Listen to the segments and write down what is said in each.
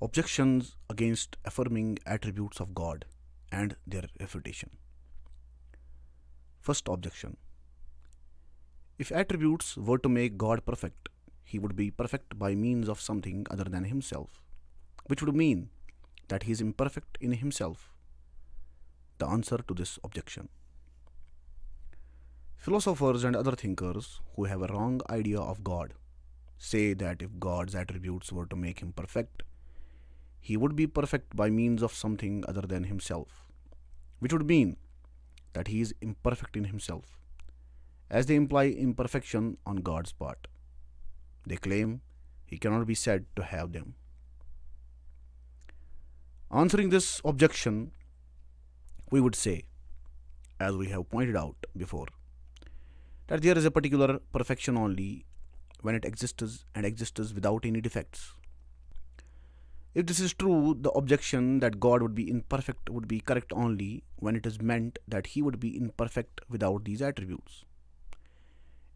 Objections against affirming attributes of God and their refutation. First objection. If attributes were to make God perfect, he would be perfect by means of something other than himself, which would mean that he is imperfect in himself. The answer to this objection. Philosophers and other thinkers who have a wrong idea of God say that if God's attributes were to make him perfect, he would be perfect by means of something other than himself, which would mean that he is imperfect in himself, as they imply imperfection on God's part. They claim he cannot be said to have them. Answering this objection, we would say, as we have pointed out before, that there is a particular perfection only when it exists and exists without any defects. If this is true, the objection that God would be imperfect would be correct only when it is meant that he would be imperfect without these attributes.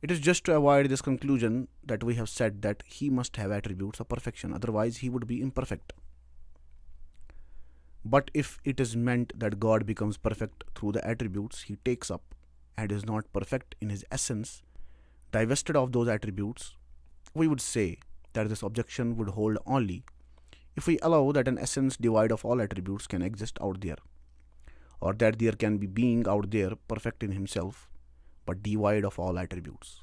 It is just to avoid this conclusion that we have said that he must have attributes of perfection, otherwise he would be imperfect. But if it is meant that God becomes perfect through the attributes he takes up and is not perfect in his essence, divested of those attributes, we would say that this objection would hold only if we allow that an essence devoid of all attributes can exist out there, or that there can be being out there perfect in himself but devoid of all attributes.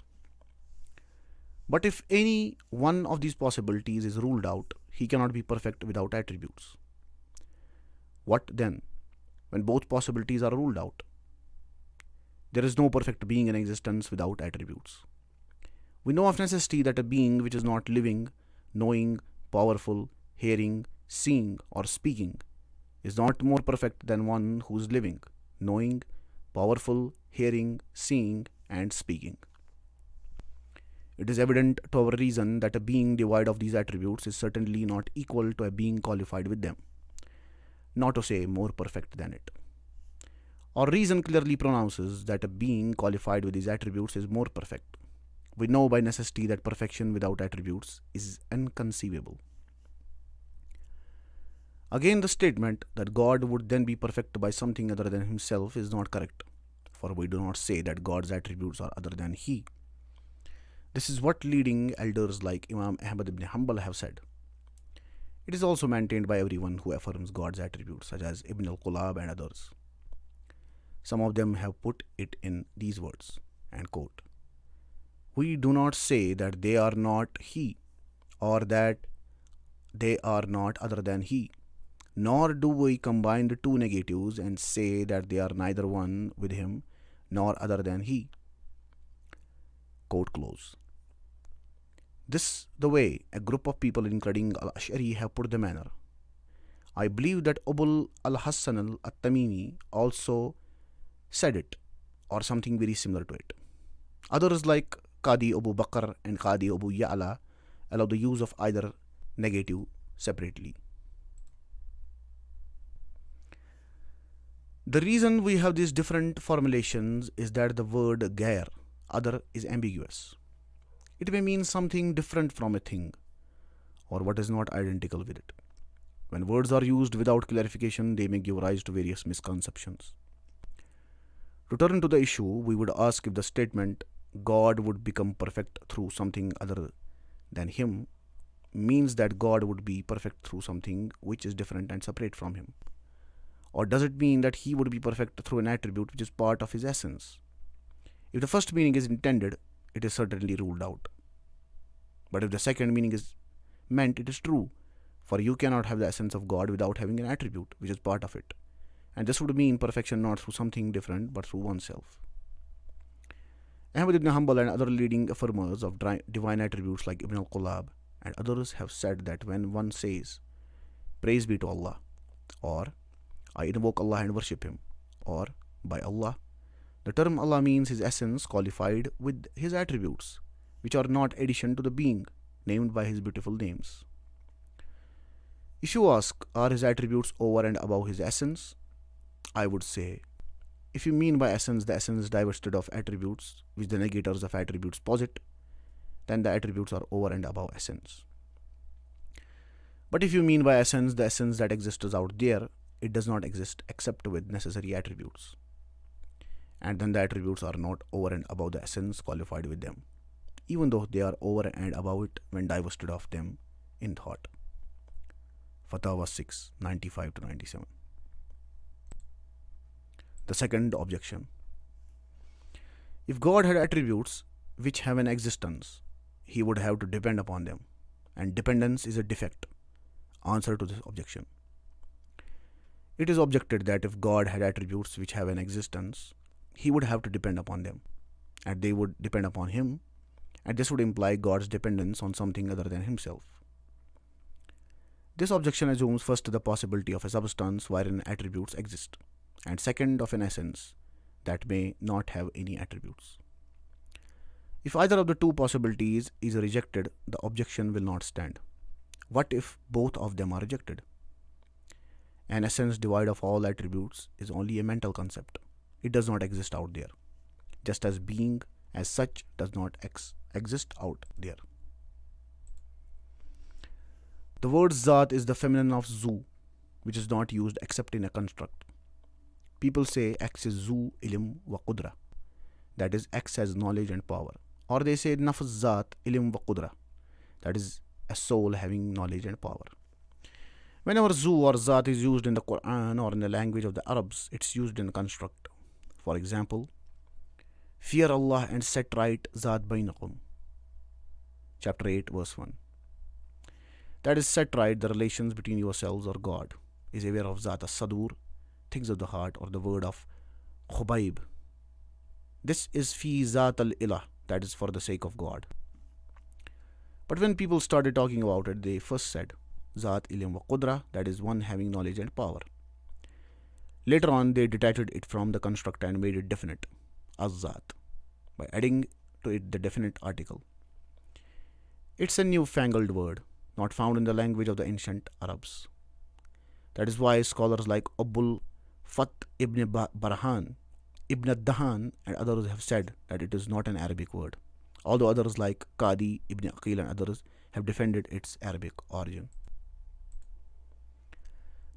But if any one of these possibilities is ruled out, he cannot be perfect without attributes. What then, when both possibilities are ruled out? There is no perfect being in existence without attributes. We know of necessity that a being which is not living, knowing, powerful, hearing, seeing, or speaking is not more perfect than one who is living, knowing, powerful, hearing, seeing, and speaking. It is evident to our reason that a being devoid of these attributes is certainly not equal to a being qualified with them, not to say more perfect than it. Our reason clearly pronounces that a being qualified with these attributes is more perfect. We know by necessity that perfection without attributes is inconceivable. Again, the statement that God would then be perfect by something other than himself is not correct, for we do not say that God's attributes are other than he. This is what leading elders like Imam Ahmad ibn Hanbal have said. It is also maintained by everyone who affirms God's attributes, such as Ibn al-Qulab and others. Some of them have put it in these words, and quote, "We do not say that they are not he, or that they are not other than he, nor do we combine the two negatives and say that they are neither one with him nor other than he." Quote close. This the way a group of people including Al-Ash'ari have put the matter. I believe that Abul al-Hassan al-Tamimi also said it, or something very similar to it. Others like Qadi Abu Bakr and Qadi Abu Ya'la allow the use of either negative separately. The reason we have these different formulations is that the word gair, other, is ambiguous. It may mean something different from a thing, or what is not identical with it. When words are used without clarification, they may give rise to various misconceptions. To turn to the issue, we would ask if the statement, God would become perfect through something other than him, means that God would be perfect through something which is different and separate from him. Or does it mean that he would be perfect through an attribute which is part of his essence? If the first meaning is intended, it is certainly ruled out. But if the second meaning is meant, it is true, for you cannot have the essence of God without having an attribute which is part of it. And this would mean perfection not through something different, but through oneself. Ahmad ibn Hanbal and other leading affirmers of divine attributes like Ibn al-Qulab and others have said that when one says, "Praise be to Allah," or "I invoke Allah and worship him," or "by Allah," the term Allah means his essence qualified with his attributes, which are not addition to the being named by his beautiful names. If you ask, are his attributes over and above his essence? I would say, if you mean by essence the essence divested of attributes which the negators of attributes posit, then the attributes are over and above essence. But if you mean by essence the essence that exists out there, it does not exist except with necessary attributes. And then the attributes are not over and above the essence qualified with them, even though they are over and above it when divested of them in thought. Fatawa 6, 95 to 97. The second objection. If God had attributes which have an existence, he would have to depend upon them, and dependence is a defect. Answer to this objection. It is objected that if God had attributes which have an existence, he would have to depend upon them, and they would depend upon him, and this would imply God's dependence on something other than himself. This objection assumes first the possibility of a substance wherein attributes exist, and second of an essence that may not have any attributes. If either of the two possibilities is rejected, the objection will not stand. What if both of them are rejected? An essence devoid of all attributes is only a mental concept. It does not exist out there, just as being as such does not exist out there. The word Zat is the feminine of Zu, which is not used except in a construct. People say X is Zu ilm wa qudra, that is, X has knowledge and power. Or they say Nafs Zat ilm wa qudra, that is, a soul having knowledge and power. Whenever Zu or Zat is used in the Quran or in the language of the Arabs, it's used in a construct. For example, fear Allah and set right Zat bainakum. Chapter 8, verse 1. That is, set right the relations between yourselves or God. Is aware of Zat as-Sadur, things of the heart, or the word of Khubayb. This is fi Zat al-Ilah, that is, for the sake of God. But when people started talking about it, they first said Zat ilm wa qudra, that is, one having knowledge and power. Later on, they detached it from the construct and made it definite, az-Zat, by adding to it the definite article. It's a newfangled word, not found in the language of the ancient Arabs. That is why scholars like Abul Fath ibn Barhan, Ibn Dahan, and others have said that it is not an Arabic word, although others like Qadi, Ibn Aqil, and others have defended its Arabic origin.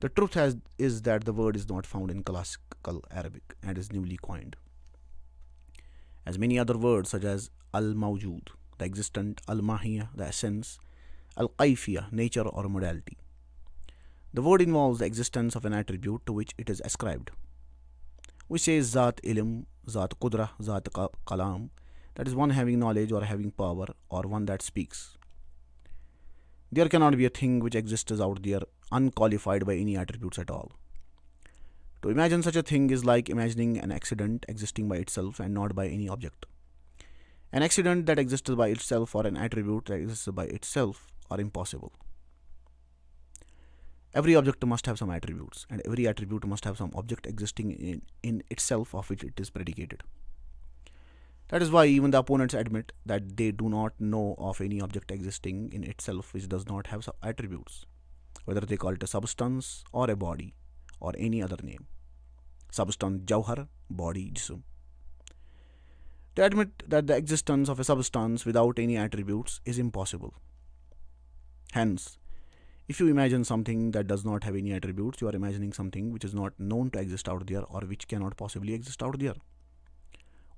The truth is that the word is not found in classical Arabic and is newly coined. As many other words such as al-mawjood, the existent, al-mahiyya, the essence, al-qayfiyya, nature or modality. The word involves the existence of an attribute to which it is ascribed. We say Zat ilm, Zat qudra, Zat kalam, that is, one having knowledge or having power, or one that speaks. There cannot be a thing which exists out there unqualified by any attributes at all. To imagine such a thing is like imagining an accident existing by itself and not by any object. An accident that exists by itself or an attribute that exists by itself are impossible. Every object must have some attributes, and every attribute must have some object existing in itself of which it is predicated. That is why even the opponents admit that they do not know of any object existing in itself which does not have attributes, whether they call it a substance or a body or any other name. Substance Jawhar, body Jism. They admit that the existence of a substance without any attributes is impossible. Hence, if you imagine something that does not have any attributes, you are imagining something which is not known to exist out there or which cannot possibly exist out there.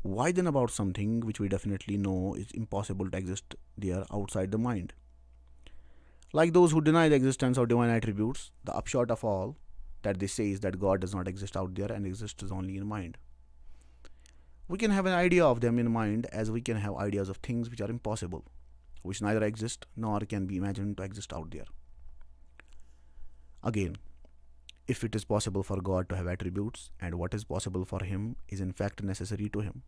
Why then about something which we definitely know is impossible to exist there outside the mind? Like those who deny the existence of divine attributes, the upshot of all that they say is that God does not exist out there and exists only in mind. We can have an idea of them in mind as we can have ideas of things which are impossible, which neither exist nor can be imagined to exist out there. Again, if it is possible for God to have attributes, and what is possible for him is in fact necessary to him,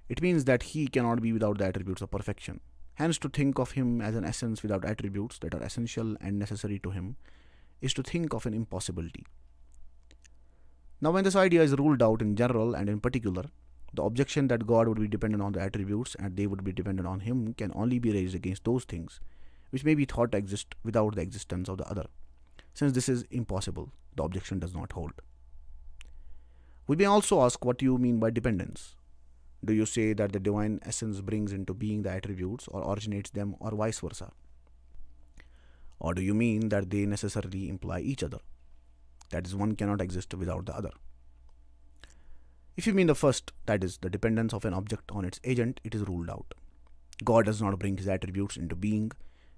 it means that he cannot be without the attributes of perfection. Hence, to think of him as an essence without attributes that are essential and necessary to him is to think of an impossibility. Now, when this idea is ruled out in general and in particular, the objection that God would be dependent on the attributes and they would be dependent on him can only be raised against those things which may be thought to exist without the existence of the other. Since this is impossible, the objection does not hold. We may also ask, what do you mean by dependence? Do you say that the divine essence brings into being the attributes or originates them, or vice versa? Or do you mean that they necessarily imply each other? That is, one cannot exist without the other. If you mean the first, that is, the dependence of an object on its agent, it is ruled out. God does not bring his attributes into being,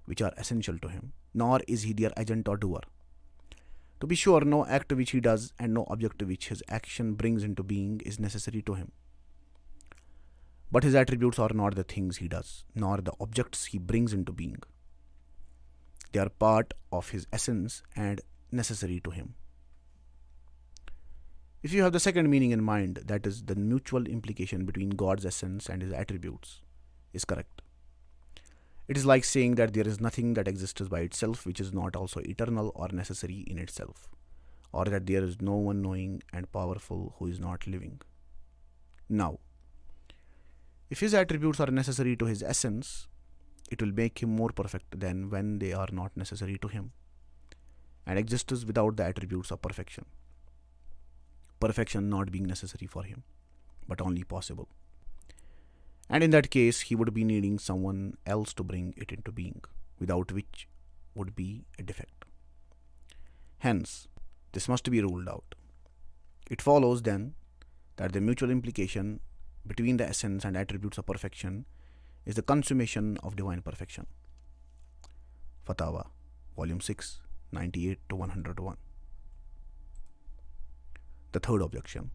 which are essential to him, nor is he their agent or doer. To be sure, no act which he does and no object which his action brings into being is necessary to him. But his attributes are not the things he does, nor the objects he brings into being. They are part of his essence and necessary to him. If you have the second meaning in mind, that is, the mutual implication between God's essence and his attributes, is correct. It is like saying that there is nothing that exists by itself which is not also eternal or necessary in itself, or that there is no one knowing and powerful who is not living. Now, if his attributes are necessary to his essence, it will make him more perfect than when they are not necessary to him, and exists without the attributes of perfection. Perfection not being necessary for him, but only possible. And in that case, he would be needing someone else to bring it into being, without which would be a defect. Hence, this must be ruled out. It follows then that the mutual implication between the essence and attributes of perfection is the consummation of divine perfection. Fatawa, Volume 6, 98 to 101. The third objection.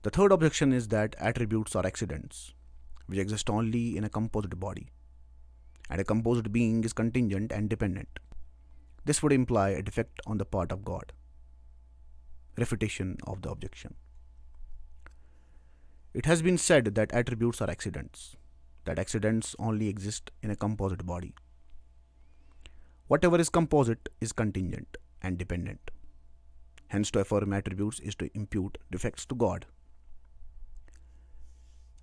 The third objection is that attributes are accidents, which exist only in a composed body, and a composed being is contingent and dependent. This would imply a defect on the part of God. Refutation of the objection. It has been said that attributes are accidents, that accidents only exist in a composite body. Whatever is composite is contingent and dependent. Hence, to affirm attributes is to impute defects to God.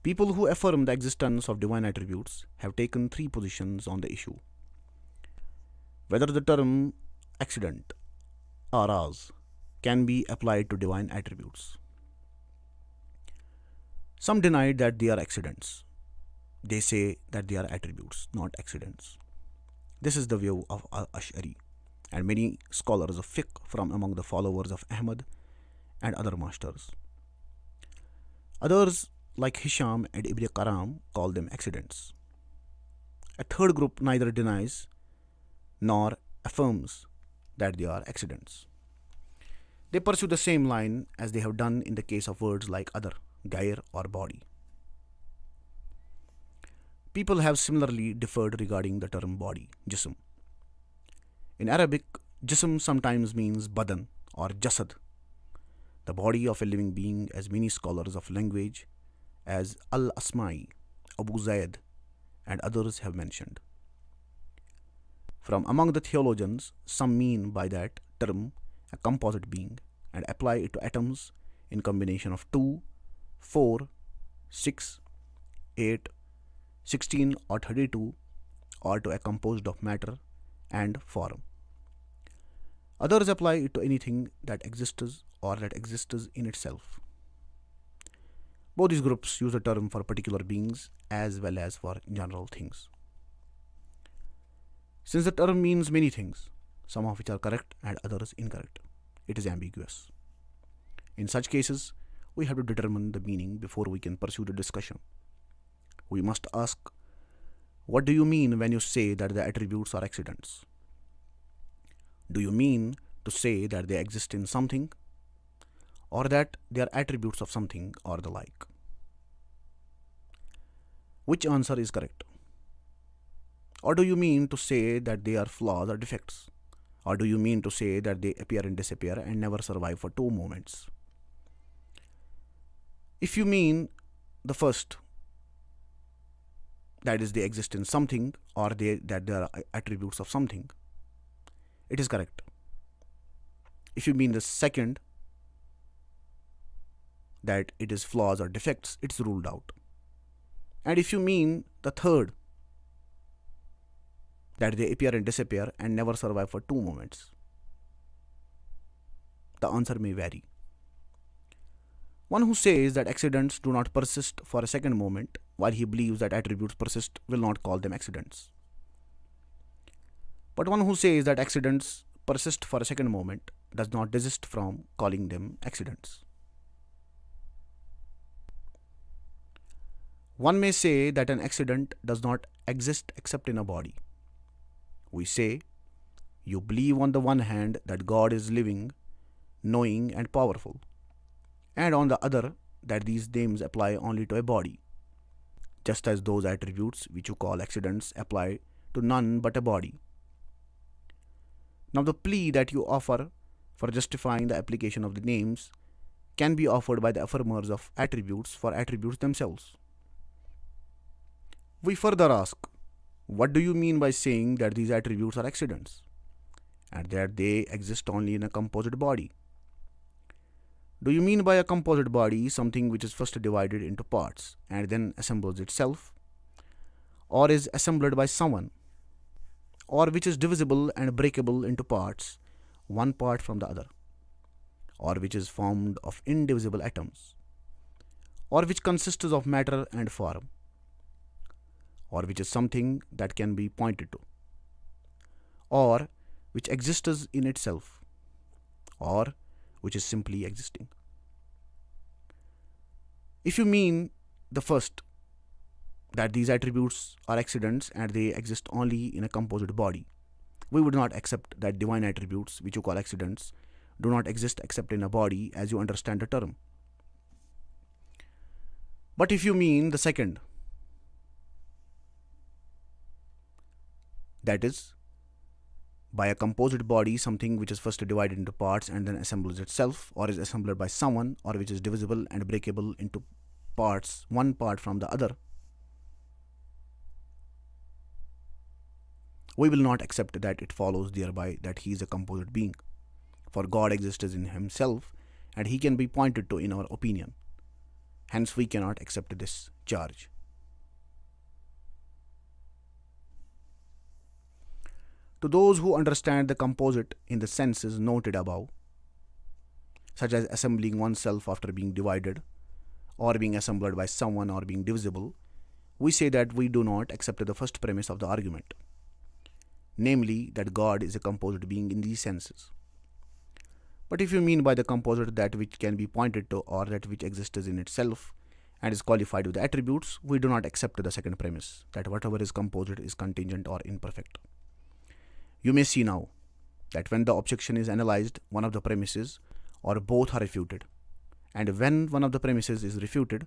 People who affirm the existence of divine attributes have taken three positions on the issue. Whether the term accident, araz, can be applied to divine attributes. Some deny that they are accidents. They say that they are attributes, not accidents. This is the view of Ash'ari and many scholars of fiqh from among the followers of Ahmad and other masters. Others, like Hisham and Ibn Karam, call them accidents. A third group neither denies nor affirms that they are accidents. They pursue the same line as they have done in the case of words like other, gair or body. People have similarly differed regarding the term body, jism. In Arabic, jism sometimes means badan or jasad, the body of a living being, as many scholars of language as Al-Asma'i, Abu Zayd, and others have mentioned. From among the theologians, some mean by that term a composite being and apply it to atoms in combination of 2, 4, 6, 8, 16 or 32, or to a composed of matter and form. Others apply it to anything that exists or that exists in itself. Both these groups use the term for particular beings as well as for general things. Since the term means many things, some of which are correct and others incorrect, it is ambiguous. In such cases, we have to determine the meaning before we can pursue the discussion. We must ask, what do you mean when you say that the attributes are accidents? Do you mean to say that they exist in something, or that they are attributes of something, or the like? Which answer is correct? Or do you mean to say that they are flaws or defects? Or do you mean to say that they appear and disappear and never survive for 2 moments? If you mean the first, that is, they exist in something, or that they are attributes of something, it is correct. If you mean the second, that it is flaws or defects, it's ruled out. And if you mean the third, that they appear and disappear and never survive for 2 moments, the answer may vary. One who says that accidents do not persist for a second moment, while he believes that attributes persist, will not call them accidents. But one who says that accidents persist for a second moment does not desist from calling them accidents. One may say that an accident does not exist except in a body. We say, you believe on the one hand that God is living, knowing, and powerful, and on the other that these names apply only to a body, just as those attributes which you call accidents apply to none but a body. Now, the plea that you offer for justifying the application of the names can be offered by the affirmers of attributes for attributes themselves. We further ask, what do you mean by saying that these attributes are accidents and that they exist only in a composite body? Do you mean by a composite body something which is first divided into parts and then assembles itself, or is assembled by someone, or which is divisible and breakable into parts, one part from the other, or which is formed of indivisible atoms, or which consists of matter and form, or which is something that can be pointed to, or which exists in itself, or which is simply existing? If you mean the first, that these attributes are accidents and they exist only in a composite body, we would not accept that divine attributes, which you call accidents, do not exist except in a body as you understand the term. But if you mean the second, that is, by a composite body something which is first divided into parts and then assembles itself, or is assembled by someone, or which is divisible and breakable into parts, one part from the other, we will not accept that it follows thereby that he is a composite being, for God exists in himself and he can be pointed to in our opinion. Hence we cannot accept this charge. To those who understand the composite in the senses noted above, such as assembling oneself after being divided, or being assembled by someone, or being divisible, we say that we do not accept the first premise of the argument, namely that God is a composite being in these senses. But if you mean by the composite that which can be pointed to, or that which exists in itself and is qualified with attributes, we do not accept the second premise, that whatever is composite is contingent or imperfect. You may see now that when the objection is analyzed, one of the premises or both are refuted, and when one of the premises is refuted,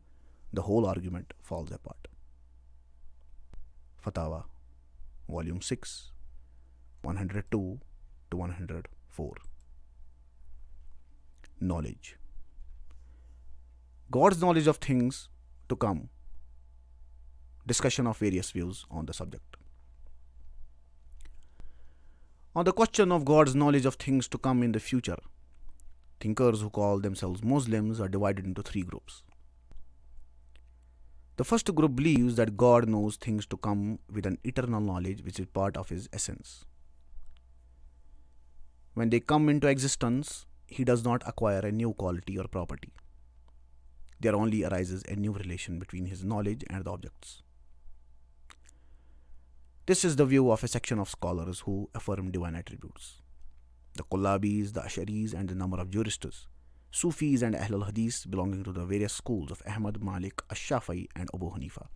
the whole argument falls apart. Fatawa, Volume 6, 102 to 104. Knowledge. God's knowledge of things to come. Discussion of various views on the subject. On the question of God's knowledge of things to come in the future, thinkers who call themselves Muslims are divided into three groups. The first group believes that God knows things to come with an eternal knowledge which is part of his essence. When they come into existence, he does not acquire a new quality or property. There only arises a new relation between his knowledge and the objects. This is the view of a section of scholars who affirm divine attributes. The Kullabis, the Asharis, and a number of jurists, Sufis and Ahlul Hadith belonging to the various schools of Ahmad, Malik, Ash-Shafi'i, and Abu Hanifa.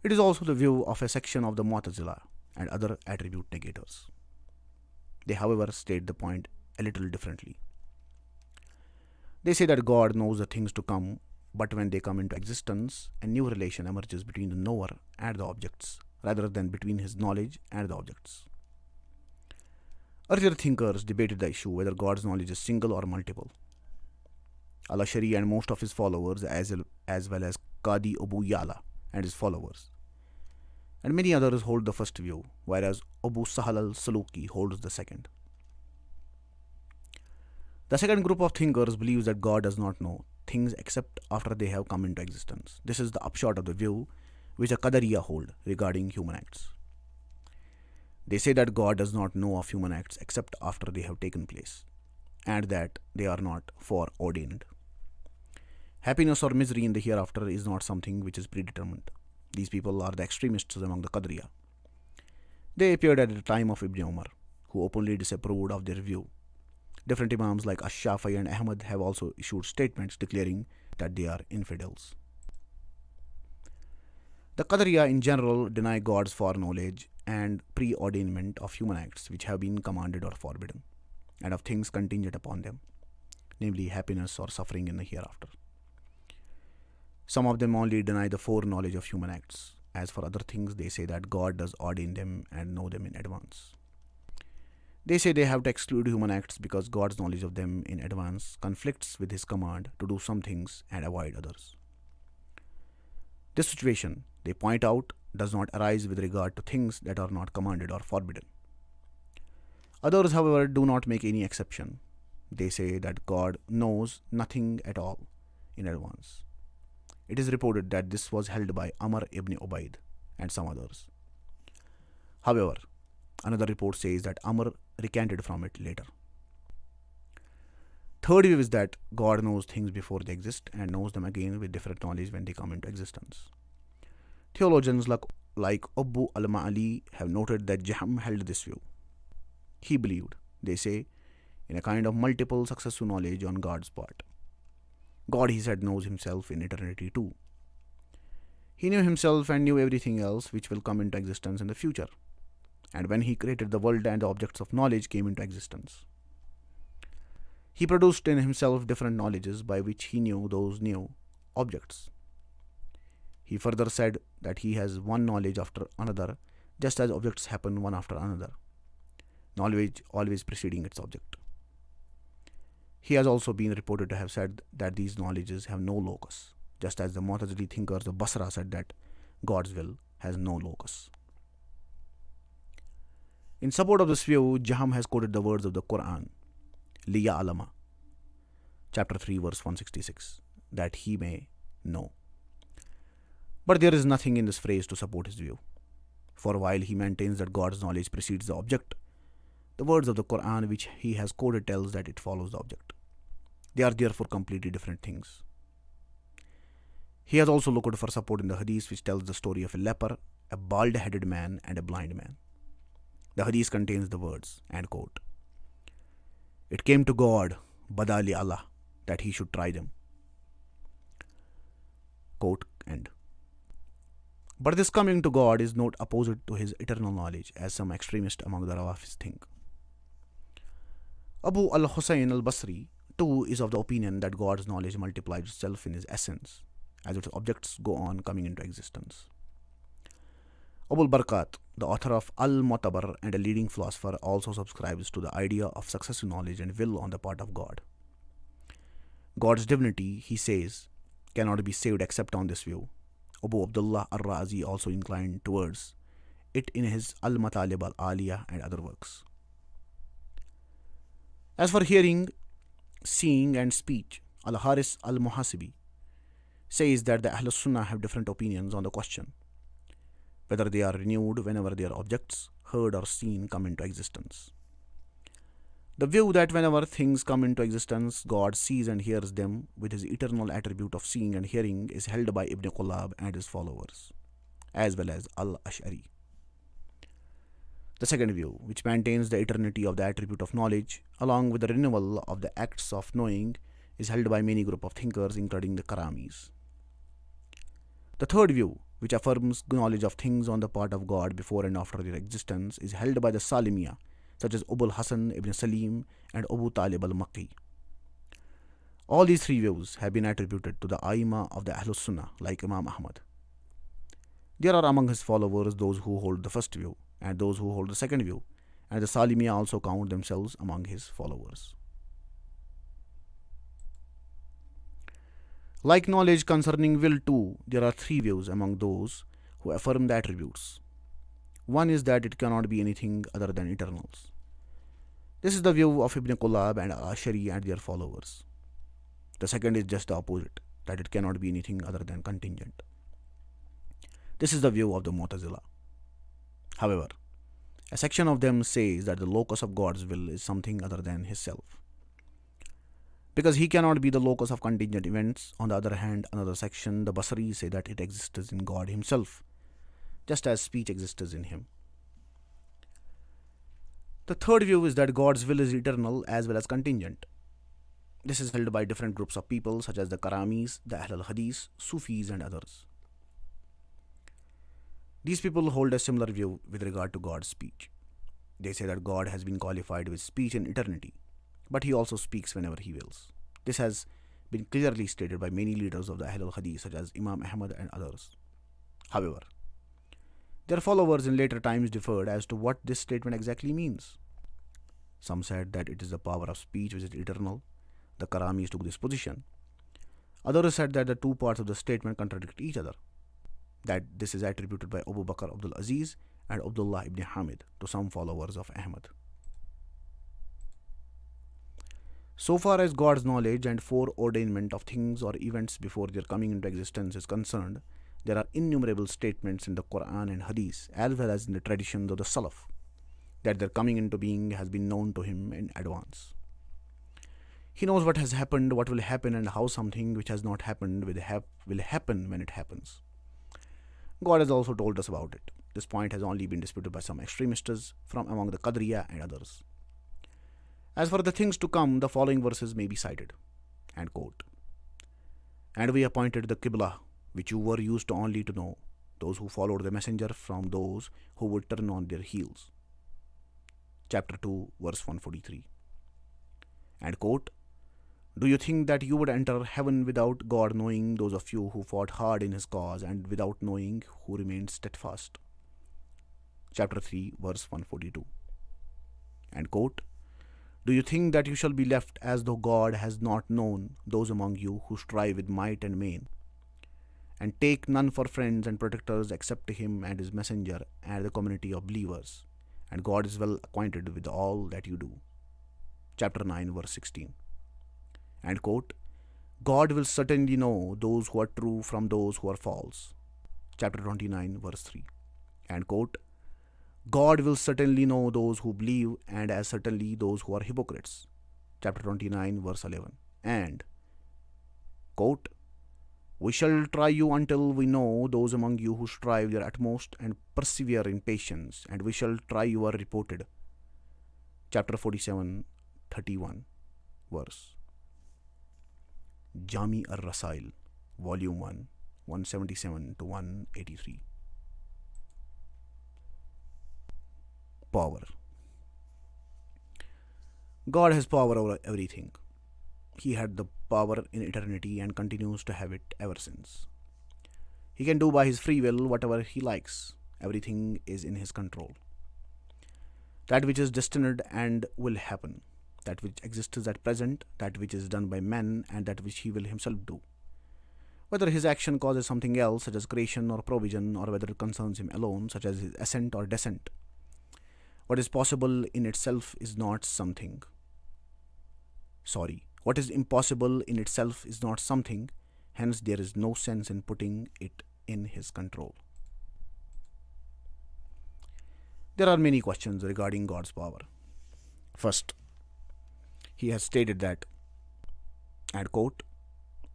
It is also the view of a section of the Mu'tazila and other attribute negators. They, however, state the point a little differently. They say that God knows the things to come, but when they come into existence, a new relation emerges between the knower and the objects, rather than between his knowledge and the objects. Earlier thinkers debated the issue whether God's knowledge is single or multiple. Al-Ashari and most of his followers, as well as Qadi Abu Ya'la and his followers, and many others hold the first view, whereas Abu Sahal al-Saluki holds the second. The second group of thinkers believes that God does not know things except after they have come into existence. This is the upshot of the view which the Qadariyya hold regarding human acts. They say that God does not know of human acts except after they have taken place, and that they are not foreordained. Happiness or misery in the hereafter is not something which is predetermined. These people are the extremists among the Qadariyya. They appeared at the time of Ibn Umar, who openly disapproved of their view. Different Imams like Ash-Shafi'i and Ahmad have also issued statements declaring that they are infidels. The Qadariya in general deny God's foreknowledge and preordainment of human acts which have been commanded or forbidden, and of things contingent upon them, namely happiness or suffering in the hereafter. Some of them only deny the foreknowledge of human acts. As for other things, they say that God does ordain them and know them in advance. They say they have to exclude human acts because God's knowledge of them in advance conflicts with His command to do some things and avoid others. This situation, they point out, does not arise with regard to things that are not commanded or forbidden. Others, however, do not make any exception. They say that God knows nothing at all in advance. It is reported that this was held by Amr ibn Ubaid and some others. However, another report says that Amr recanted from it later. Third view is that God knows things before they exist and knows them again with different knowledge when they come into existence. Theologians like Abu al-Ma'ali have noted that Jahm held this view. He believed, they say, in a kind of multiple successive knowledge on God's part. God, he said, knows himself in eternity too. He knew himself and knew everything else which will come into existence in the future, and when he created the world and the objects of knowledge came into existence. He produced in himself different knowledges by which he knew those new objects. He further said that he has one knowledge after another, just as objects happen one after another, knowledge always preceding its object. He has also been reported to have said that these knowledges have no locus, just as the Mu'tazili thinkers of Basra said that God's will has no locus. In support of this view, Jahm has quoted the words of the Quran, Liya Alama, chapter 3, verse 166, that he may know. But there is nothing in this phrase to support his view. For while he maintains that God's knowledge precedes the object, the words of the Quran which he has quoted tells that it follows the object. They are therefore completely different things. He has also looked for support in the hadith which tells the story of a leper, a bald-headed man, and a blind man. The hadith contains the words, and quote, "It came to God, Badali Allah, that he should try them." Quote, end. But this coming to God is not opposite to his eternal knowledge, as some extremists among the Rawafis think. Abu al-Husayn al-Basri too is of the opinion that God's knowledge multiplies itself in his essence, as its objects go on coming into existence. Abu al-Barkat, the author of Al-Mu'tabar and a leading philosopher, also subscribes to the idea of successive knowledge and will on the part of God. God's divinity, he says, cannot be saved except on this view. Abu Abdullah al-Razi also inclined towards it in his Al-Matalib al-Aliyah and other works. As for hearing, seeing and speech, Al-Haris al-Muhasibi says that the Ahlus Sunnah have different opinions on the question, whether they are renewed whenever their objects, heard or seen, come into existence. The view that whenever things come into existence, God sees and hears them with his eternal attribute of seeing and hearing is held by Ibn Qulab and his followers, as well as Al-Ash'ari. The second view, which maintains the eternity of the attribute of knowledge, along with the renewal of the acts of knowing, is held by many group of thinkers, including the Karamis. The third view, which affirms knowledge of things on the part of God before and after their existence, is held by the Salimiyya, such as Abul Hasan ibn Salim and Abu Talib al-Makki. All these three views have been attributed to the Aima of the Ahlus Sunnah, like Imam Ahmad. There are among his followers those who hold the first view and those who hold the second view, and the Salimiyya also count themselves among his followers. Like knowledge concerning will too, there are three views among those who affirm the attributes. One is that it cannot be anything other than eternals. This is the view of Ibn Qulab and Ash'ari and their followers. The second is just the opposite, that it cannot be anything other than contingent. This is the view of the Mu'tazila. However, a section of them says that the locus of God's will is something other than his self. Because he cannot be the locus of contingent events, on the other hand, another section, the Basris, say that it exists in God himself, just as speech exists in him. The third view is that God's will is eternal as well as contingent. This is held by different groups of people such as the Karamis, the Ahl al-Hadith, Sufis and others. These people hold a similar view with regard to God's speech. They say that God has been qualified with speech in eternity, but he also speaks whenever he wills. This has been clearly stated by many leaders of the Ahl al-Hadith such as Imam Ahmad and others. However, their followers in later times differed as to what this statement exactly means. Some said that it is the power of speech which is eternal. The Karamis took this position. Others said that the two parts of the statement contradict each other, that this is attributed by Abu Bakr Abdul Aziz and Abdullah ibn Hamid to some followers of Ahmad. So far as God's knowledge and foreordainment of things or events before their coming into existence is concerned, there are innumerable statements in the Quran and Hadith as well as in the traditions of the Salaf that their coming into being has been known to him in advance. He knows what has happened, what will happen, and how something which has not happened will happen when it happens. God has also told us about it. This point has only been disputed by some extremists from among the Qadriya and others. As for the things to come, the following verses may be cited, and quote, "And we appointed the Qibla, which you were used to only to know, those who followed the messenger from those who would turn on their heels." Chapter 2, verse 143. And quote, "Do you think that you would enter heaven without God knowing those of you who fought hard in his cause and without knowing who remained steadfast?" Chapter 3, verse 142. And quote, "Do you think that you shall be left as though God has not known those among you who strive with might and main, and take none for friends and protectors except him and his messenger and the community of believers, and God is well acquainted with all that you do?" Chapter 9, verse 16. And quote, "God will certainly know those who are true from those who are false." Chapter 29, verse 3. And quote, "God will certainly know those who believe and as certainly those who are hypocrites." Chapter 29, verse 11. And quote, "We shall try you until we know those among you who strive their utmost and persevere in patience, and we shall try you are reported." Chapter 47, 31 verse. Jami ar-Rasail, Volume 1, 177 to 183. Power. God has power over everything. He had the power in eternity and continues to have it ever since. He can do by his free will whatever he likes. Everything is in his control. That which is destined and will happen, that which exists at present, that which is done by men, and that which he will himself do. Whether his action causes something else, such as creation or provision, or whether it concerns him alone, such as his ascent or descent. What is possible in itself is not something. What is impossible in itself is not something, hence there is no sense in putting it in his control. There are many questions regarding God's power. First, he has stated that, and quote,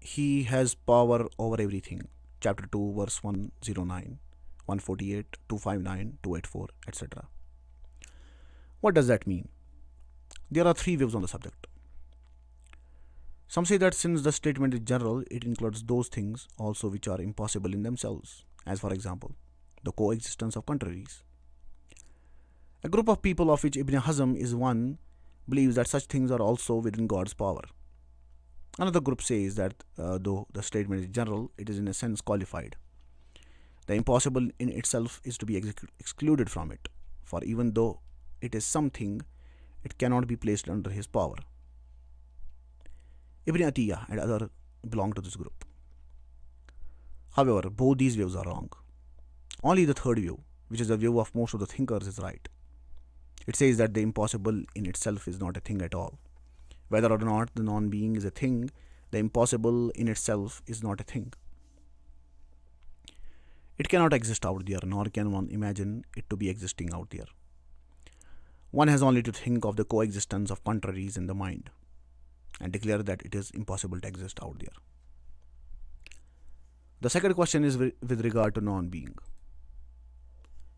"He has power over everything." Chapter 2, verse 109, 148, 259, 284, etc. What does that mean? There are three views on the subject. Some say that since the statement is general, it includes those things also which are impossible in themselves, as for example, the coexistence of contraries. A group of people, of which Ibn Hazm is one, believes that such things are also within God's power. Another group says that though the statement is general, it is in a sense qualified. The impossible in itself is to be excluded from it, for even though it is something, it cannot be placed under his power. Ibn Atiyah and others belong to this group. However, both these views are wrong. Only the third view, which is the view of most of the thinkers, is right. It says that the impossible in itself is not a thing at all. Whether or not the non-being is a thing, the impossible in itself is not a thing. It cannot exist out there, nor can one imagine it to be existing out there. One has only to think of the coexistence of contraries in the mind and declare that it is impossible to exist out there. The second question is with regard to non-being.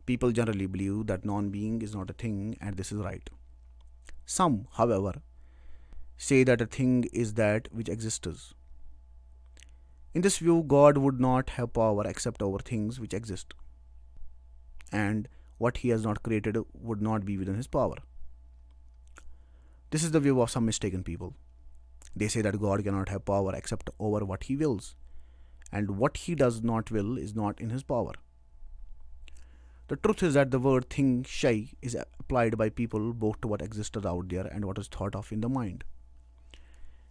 People generally believe that non-being is not a thing, and this is right. Some, however, say that a thing is that which exists. In this view, God would not have power except over things which exist, and what he has not created would not be within his power. This is the view of some mistaken people. They say that God cannot have power except over what he wills, and what he does not will is not in his power. The truth is that the word thing, shay, is applied by people both to what exists out there and what is thought of in the mind.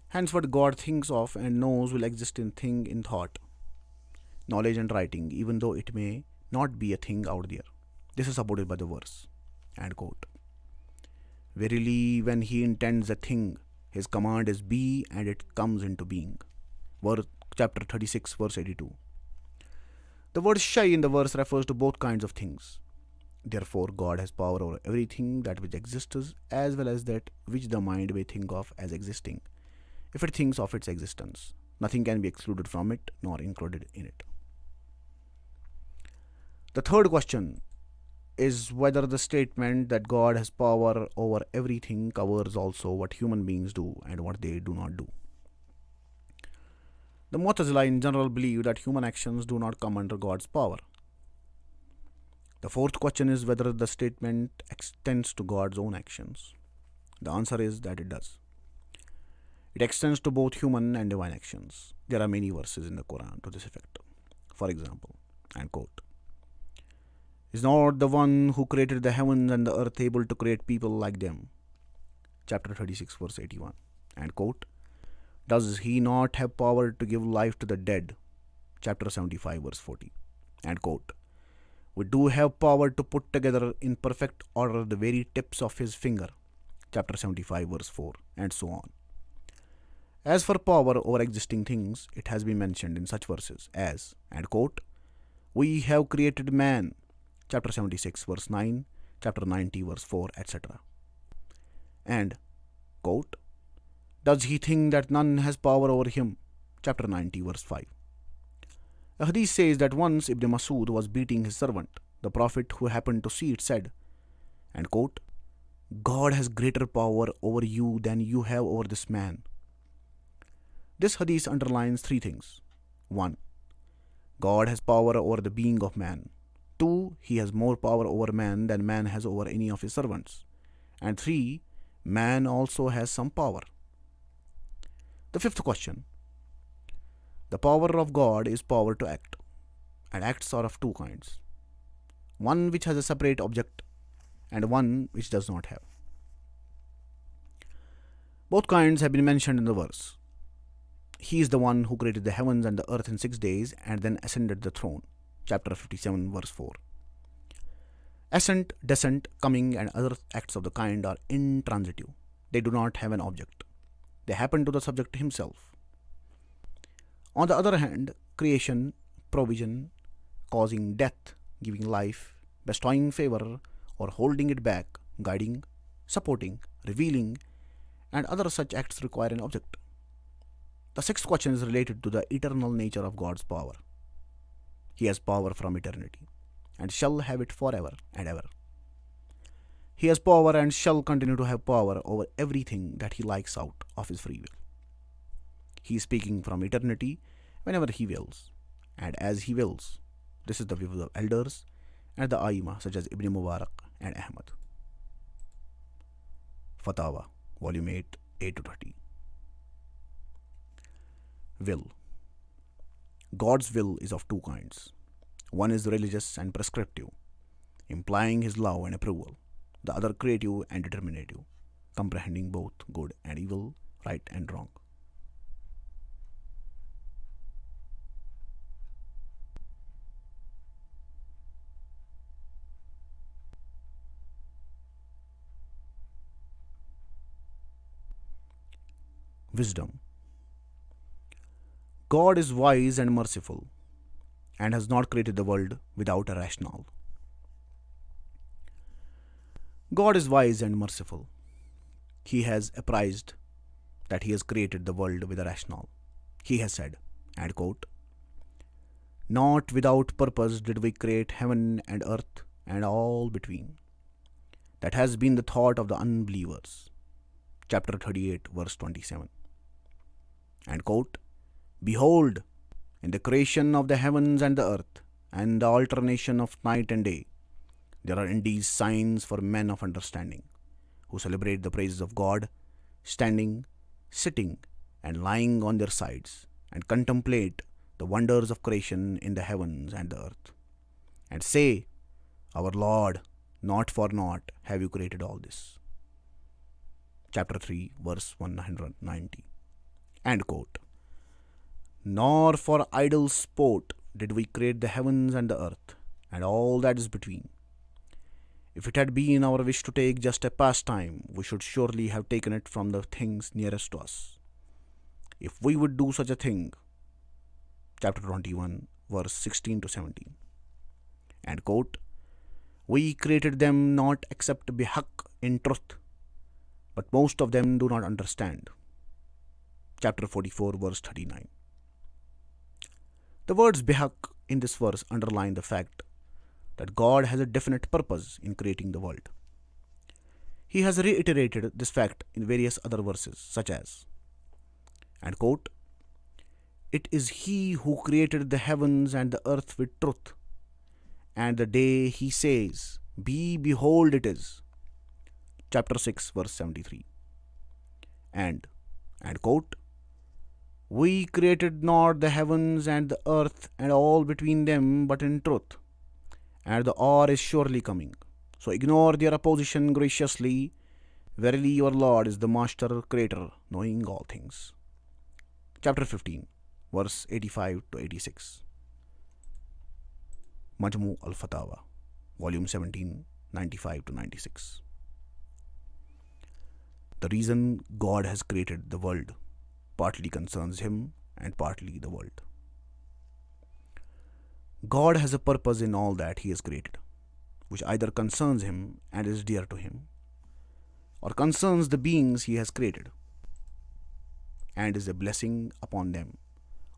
Hence, what God thinks of and knows will exist in thing in thought, knowledge and writing, even though it may not be a thing out there. This is supported by the verse. End quote. Verily, when he intends a thing, his command is be, and it comes into being. Chapter 36, verse 82. The word shay in the verse refers to both kinds of things. Therefore, God has power over everything that which exists, as well as that which the mind may think of as existing. If it thinks of its existence, nothing can be excluded from it, nor included in it. The third question is whether the statement that God has power over everything covers also what human beings do and what they do not do. The Mu'tazila in general believe that human actions do not come under God's power. The fourth question is whether the statement extends to God's own actions. The answer is that it does. It extends to both human and divine actions. There are many verses in the Quran to this effect. For example, and quote, "Is not the one who created the heavens and the earth able to create people like them?" Chapter 36, verse 81. And quote, "Does he not have power to give life to the dead?" Chapter 75, verse 40. And quote, "We do have power to put together in perfect order the very tips of his finger." Chapter 75, verse 4, and so on. As for power over existing things, it has been mentioned in such verses as, and quote, "We have created man." Chapter 76, verse 9, chapter 90, verse 4, etc. And, quote, "Does he think that none has power over him?" Chapter 90, verse 5. A hadith says that once Ibn Masud was beating his servant. The Prophet, who happened to see it, said, and quote, "God has greater power over you than you have over this man." This hadith underlines three things. 1. God has power over the being of man. 2. He has more power over man than man has over any of his servants. And 3. Man also has some power. The fifth question. The power of God is power to act, and acts are of two kinds. One which has a separate object, and one which does not have. Both kinds have been mentioned in the verse. He is the one who created the heavens and the earth in 6 days and then ascended the throne. Chapter 57, verse 4. Ascent, descent, coming, and other acts of the kind are intransitive. They do not have an object. They happen to the subject himself. On the other hand, creation, provision, causing death, giving life, bestowing favor, or holding it back, guiding, supporting, revealing, and other such acts require an object. The sixth question is related to the eternal nature of God's power. He has power from eternity, and shall have it forever and ever. He has power and shall continue to have power over everything that he likes out of his free will. He is speaking from eternity whenever he wills, and as he wills. This is the view of the elders and the Aima such as Ibn Mubarak and Ahmad. Fatawa, Volume 8, 8-30. Will. God's will is of two kinds. One is religious and prescriptive, implying his love and approval. The other creative and determinative, comprehending both good and evil, right and wrong. Wisdom. God is wise and merciful, and has not created the world without a rationale. God is wise and merciful. He has apprised that he has created the world with a rationale. He has said, and quote, "Not without purpose did we create heaven and earth and all between." That has been the thought of the unbelievers. chapter 38, verse 27. And quote, "Behold, in the creation of the heavens and the earth, and the alternation of night and day, there are indeed signs for men of understanding, who celebrate the praises of God, standing, sitting, and lying on their sides, and contemplate the wonders of creation in the heavens and the earth, and say, Our Lord, not for naught have you created all this." Chapter 3, verse 190. End quote. "Nor for idle sport did we create the heavens and the earth, and all that is between. If it had been our wish to take just a pastime, we should surely have taken it from the things nearest to us. If we would do such a thing." Chapter 21, verse 16 to 17. And quote, "We created them not except bihaq, in truth, but most of them do not understand." Chapter 44, verse 39. The words bihaq in this verse underline the fact that God has a definite purpose in creating the world. He has reiterated this fact in various other verses, such as, and quote, "It is He who created the heavens and the earth with truth, and the day He says, Be, behold it is." Chapter 6, verse 73. And quote, "We created not the heavens and the earth and all between them, but in truth, and the hour is surely coming. So ignore their opposition graciously. Verily your Lord is the Master Creator, knowing all things." Chapter 15, verse 85 to 86. Majmoo al-Fatawa, volume 17, 95 to 96. The reason God has created the world partly concerns Him and partly the world. God has a purpose in all that He has created, which either concerns Him and is dear to Him, or concerns the beings He has created and is a blessing upon them,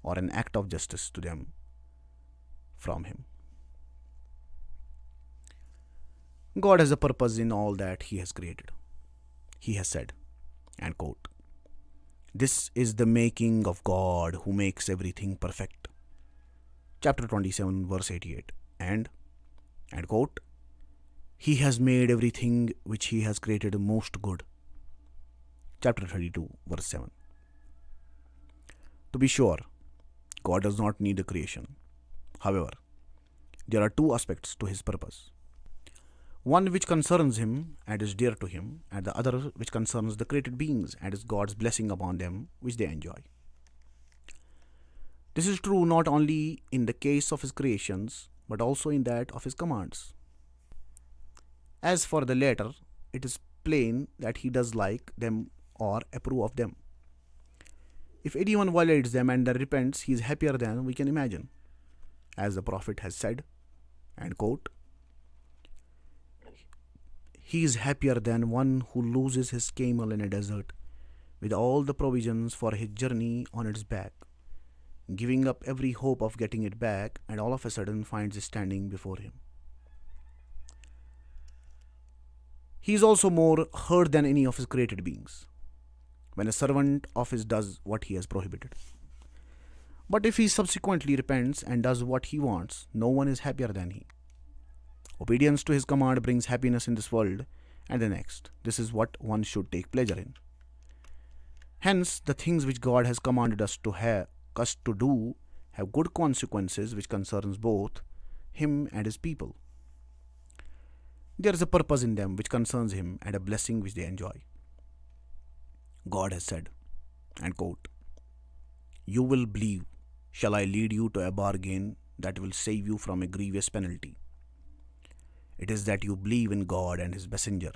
or an act of justice to them from Him. God has a purpose in all that He has created. He has said, and quote, "This is the making of God who makes everything perfect." Chapter 27, verse 88. And quote, "He has made everything which He has created most good." Chapter 32, verse 7. To be sure, God does not need a creation. However, there are two aspects to His purpose. One which concerns Him and is dear to Him, and the other which concerns the created beings and is God's blessing upon them, which they enjoy. This is true not only in the case of His creations, but also in that of His commands. As for the latter, it is plain that He does like them or approve of them. If anyone violates them and then repents, he is happier than we can imagine. As the Prophet has said, and quote, "He is happier than one who loses his camel in a desert with all the provisions for his journey on its back, giving up every hope of getting it back, and all of a sudden finds it standing before him. He is also more heard than any of His created beings, when a servant of His does what He has prohibited. But if he subsequently repents and does what He wants, no one is happier than He. Obedience to His command brings happiness in this world and the next. This is what one should take pleasure in. Hence, the things which God has commanded us to do have good consequences which concerns both Him and His people. There is a purpose in them which concerns Him and a blessing which they enjoy. God has said, and quote, "You will believe, shall I lead you to a bargain that will save you from a grievous penalty? It is that you believe in God and His messenger,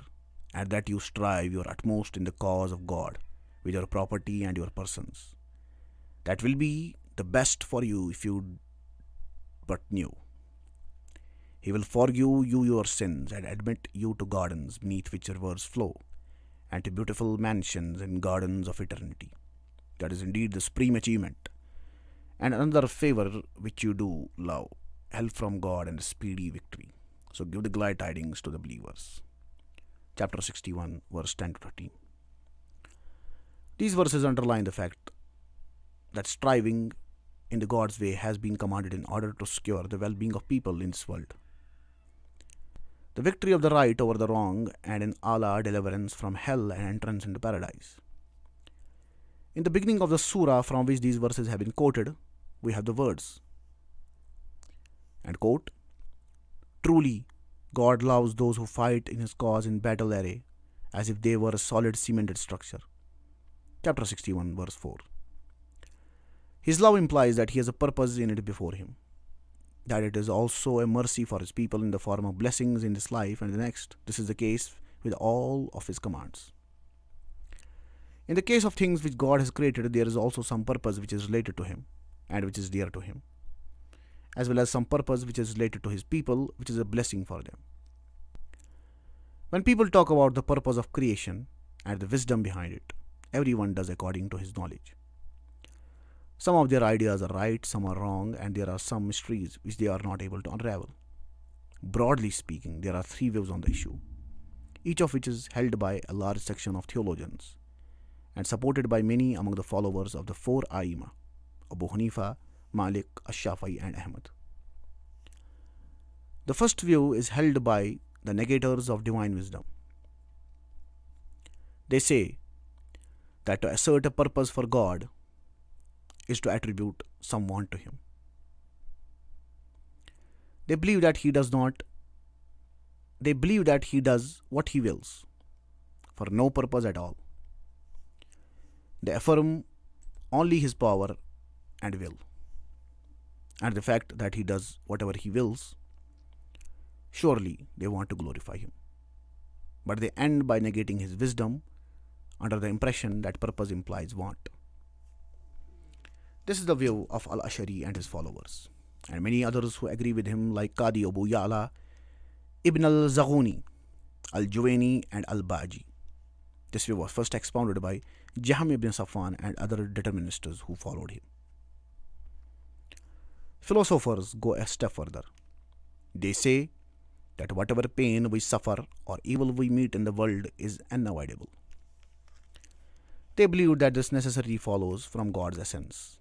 and that you strive your utmost in the cause of God with your property and your persons. That will be the best for you if you but knew. He will forgive you your sins and admit you to gardens beneath which rivers flow, and to beautiful mansions in gardens of eternity. That is indeed the supreme achievement, and another favor which you do love, help from God and speedy victory. So give the glad tidings to the believers." Chapter 61, verse 10 to 13. These verses underline the fact that striving in the God's way has been commanded in order to secure the well-being of people in this world. The victory of the right over the wrong, and in Allah deliverance from hell and entrance into paradise. In the beginning of the surah from which these verses have been quoted, we have the words, and quote, "Truly, God loves those who fight in His cause in battle array, as if they were a solid cemented structure." Chapter 61, verse 4. His love implies that He has a purpose in it before Him, that it is also a mercy for His people in the form of blessings in this life and the next. This is the case with all of His commands. In the case of things which God has created, there is also some purpose which is related to Him and which is dear to Him, as well as some purpose which is related to His people, which is a blessing for them. When people talk about the purpose of creation and the wisdom behind it, everyone does according to his knowledge. Some of their ideas are right, some are wrong, and there are some mysteries which they are not able to unravel. Broadly speaking, there are three views on the issue, each of which is held by a large section of theologians and supported by many among the followers of the four Aima: Abu Hanifa, Malik, Ash-Shafi'i, and Ahmad. The first view is held by the negators of divine wisdom. They say that to assert a purpose for God is to attribute some want to Him. They believe that He does what He wills, for no purpose at all. They affirm only His power and will, and the fact that He does whatever He wills. Surely they want to glorify Him, but they end by negating His wisdom under the impression that purpose implies want. This is the view of Al-Ash'ari and his followers, and many others who agree with him, like Qadi Abu Ya'la, Ibn al-Zaghuni, Al-Juwayni, and Al-Baji. This view was first expounded by Jahm ibn Safwan and other determinists who followed him. Philosophers go a step further. They say that whatever pain we suffer or evil we meet in the world is unavoidable. They believe that this necessarily follows from God's essence.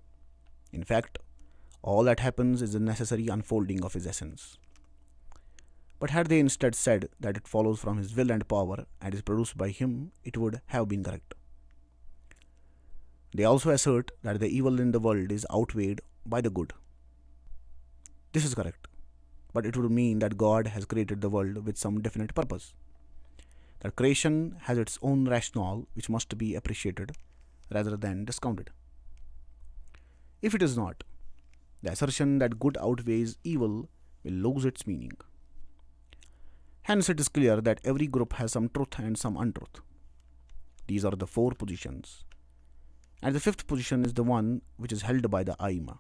In fact, all that happens is a necessary unfolding of His essence. But had they instead said that it follows from His will and power and is produced by Him, it would have been correct. They also assert that the evil in the world is outweighed by the good. This is correct, but it would mean that God has created the world with some definite purpose, that creation has its own rationale which must be appreciated rather than discounted. If it is not, the assertion that good outweighs evil will lose its meaning. Hence, it is clear that every group has some truth and some untruth. These are the four positions, and the fifth position is the one which is held by the Aima,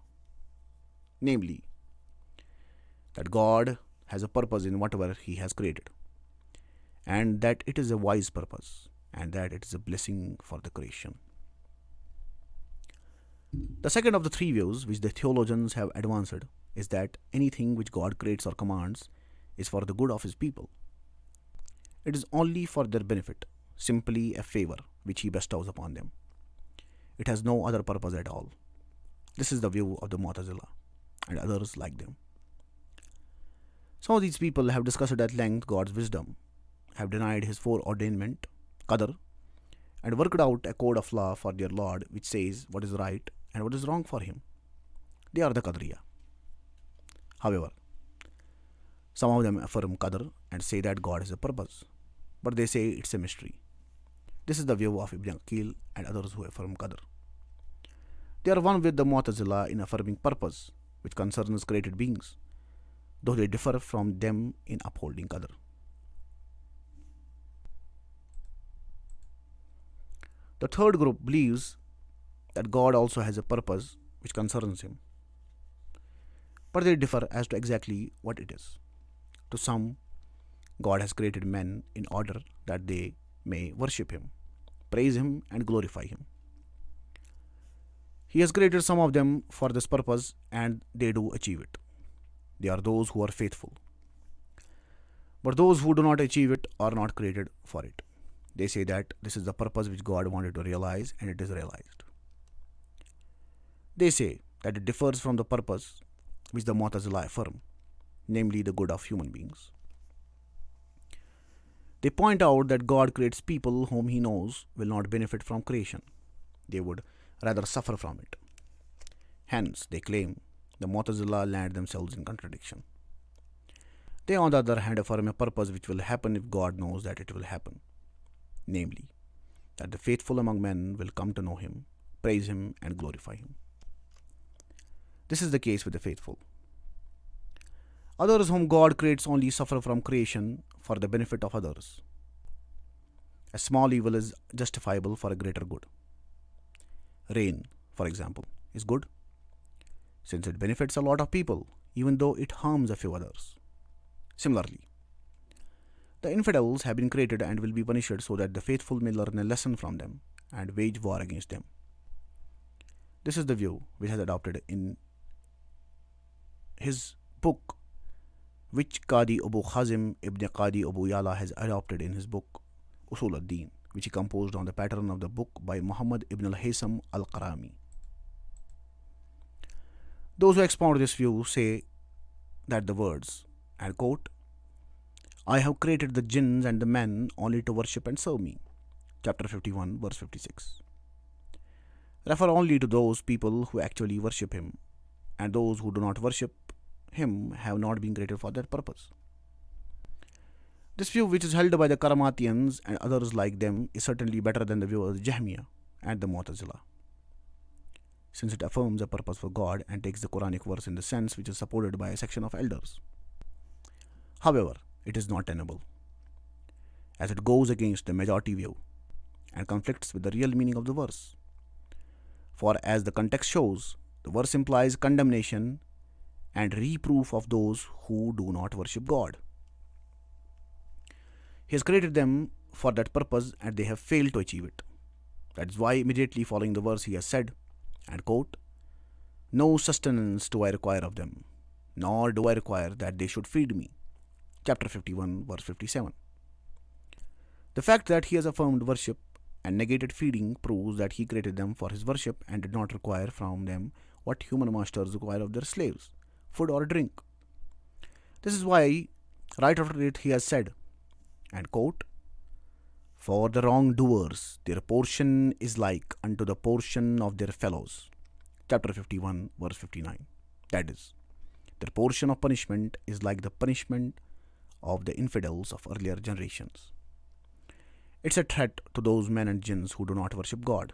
namely, that God has a purpose in whatever He has created, and that it is a wise purpose, and that it is a blessing for the creation. The second of the three views which the theologians have advanced is that anything which God creates or commands is for the good of His people. It is only for their benefit, simply a favor which He bestows upon them. It has no other purpose at all. This is the view of the Mu'tazila and others like them. Some of these people have discussed at length God's wisdom, have denied His foreordainment, Qadr, and worked out a code of law for their Lord which says what is right and what is wrong for Him. They are the Qadriya. However, some of them affirm Qadr and say that God has a purpose, but they say it's a mystery. This is the view of Ibn Aqil and others who affirm Qadr. They are one with the Mu'tazila in affirming purpose, which concerns created beings, though they differ from them in upholding Qadr. The third group believes that God also has a purpose which concerns Him, but they differ as to exactly what it is. To some, God has created men in order that they may worship Him, praise Him, and glorify Him. He has created some of them for this purpose, and they do achieve it. They are those who are faithful. But those who do not achieve it are not created for it. They say that this is the purpose which God wanted to realize and it is realized. They say that it differs from the purpose which the Mu'tazila affirm, namely the good of human beings. They point out that God creates people whom He knows will not benefit from creation. They would rather suffer from it. Hence, they claim the Mu'tazila land themselves in contradiction. They, on the other hand, affirm a purpose which will happen if God knows that it will happen, namely, that the faithful among men will come to know Him, praise Him, and glorify Him. This is the case with the faithful. Others whom God creates only suffer from creation for the benefit of others. A small evil is justifiable for a greater good. Rain, for example, is good since it benefits a lot of people, even though it harms a few others. Similarly, the infidels have been created and will be punished so that the faithful may learn a lesson from them and wage war against them. This is the view which has adopted in his book, which Qadi Abu Hazim ibn Qadi Abu Yala has adopted in his book Usul ad-Din, which he composed on the pattern of the book by Muhammad ibn al-Haysam al-Qarami. Those who expound this view say that the words, and quote, I have created the jinns and the men only to worship and serve me, chapter 51, verse 56, refer only to those people who actually worship Him, and those who do not worship Him have not been created for that purpose. This view, which is held by the Karamatians and others like them, is certainly better than the view of the Jahmiyyah and the Mu'tazila, since it affirms a purpose for God and takes the Quranic verse in the sense which is supported by a section of elders. However, it is not tenable, as it goes against the majority view and conflicts with the real meaning of the verse. For as the context shows, the verse implies condemnation and reproof of those who do not worship God. He has created them for that purpose and they have failed to achieve it. That is why immediately following the verse he has said, and quote, no sustenance do I require of them, nor do I require that they should feed me. Chapter 51, verse 57. The fact that he has affirmed worship and negated feeding proves that he created them for his worship and did not require from them what human masters require of their slaves, food or drink. This is why, right after it, he has said, and quote, for the wrongdoers, their portion is like unto the portion of their fellows. Chapter 51, verse 59. That is, their portion of punishment is like the punishment of the infidels of earlier generations. It's a threat to those men and jinns who do not worship God.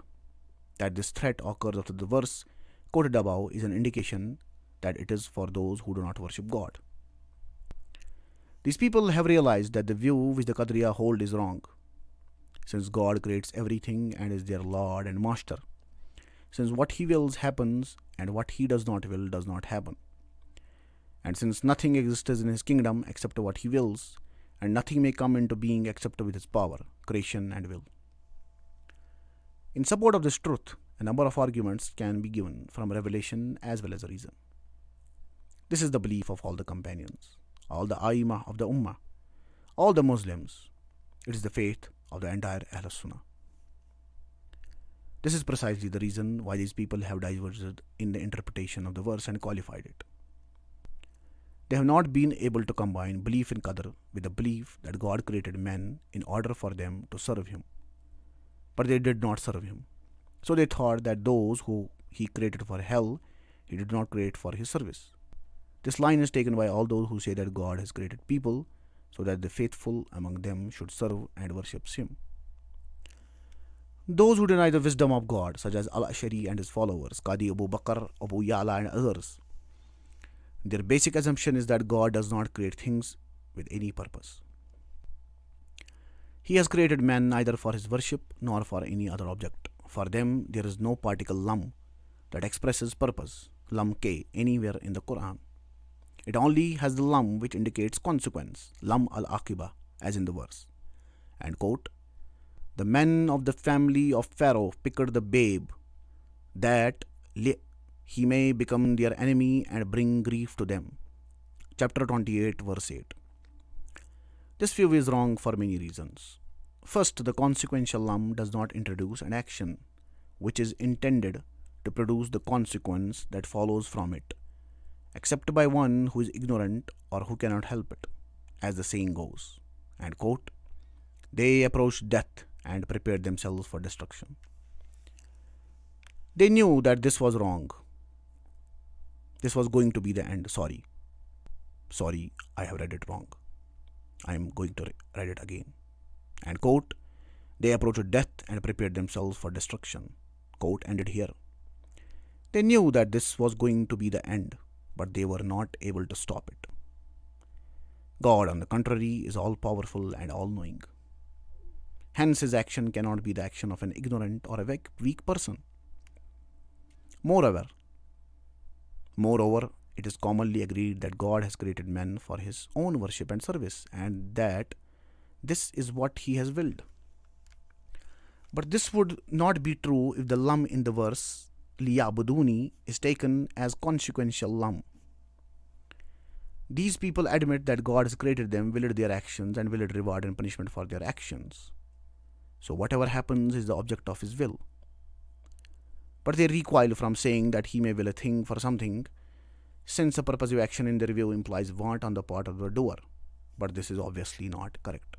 That this threat occurs after the verse quoted above is an indication that it is for those who do not worship God. These people have realized that the view which the Qadriya hold is wrong, since God creates everything and is their Lord and Master, since what He wills happens and what He does not will does not happen, and since nothing exists in His kingdom except what He wills, and nothing may come into being except with His power, creation and will. In support of this truth, a number of arguments can be given from revelation as well as reason. This is the belief of all the companions, all the Aimah of the Ummah, all the Muslims. It is the faith of the entire Ahl Sunnah. This is precisely the reason why these people have diverged in the interpretation of the verse and qualified it. They have not been able to combine belief in Qadr with the belief that God created men in order for them to serve Him. But they did not serve Him. So they thought that those who He created for hell, He did not create for His service. This line is taken by all those who say that God has created people so that the faithful among them should serve and worship Him. Those who deny the wisdom of God, such as Al-Ashari and his followers, Qadi Abu Bakr, Abu Yala and others, their basic assumption is that God does not create things with any purpose. He has created man neither for his worship nor for any other object. For them, there is no particle lam that expresses purpose, lam ke, anywhere in the Quran. It only has the lam which indicates consequence, lam al-aqiba, as in the verse. And quote, the men of the family of Pharaoh picked the babe that he may become their enemy and bring grief to them. Chapter 28, verse 8. This view is wrong for many reasons. First, the consequential lam does not introduce an action which is intended to produce the consequence that follows from it, except by one who is ignorant or who cannot help it, as the saying goes. And quote, they approached death and prepared themselves for destruction. They knew that this was wrong. This was going to be the end. Sorry, I have read it wrong. I am going to read it again. And quote, they approached death and prepared themselves for destruction. Quote ended here. They knew that this was going to be the end, but they were not able to stop it. God, on the contrary, is all-powerful and all-knowing. Hence, his action cannot be the action of an ignorant or a weak person. Moreover, it is commonly agreed that God has created men for his own worship and service, and that this is what he has willed. But this would not be true if the lam in the verse liyabuduni is taken as consequential lam. These people admit that God has created them, willed their actions, and willed reward and punishment for their actions. So whatever happens is the object of his will. But they recoil from saying that he may will a thing for something, since a purposive action in their view implies want on the part of the doer. But this is obviously not correct.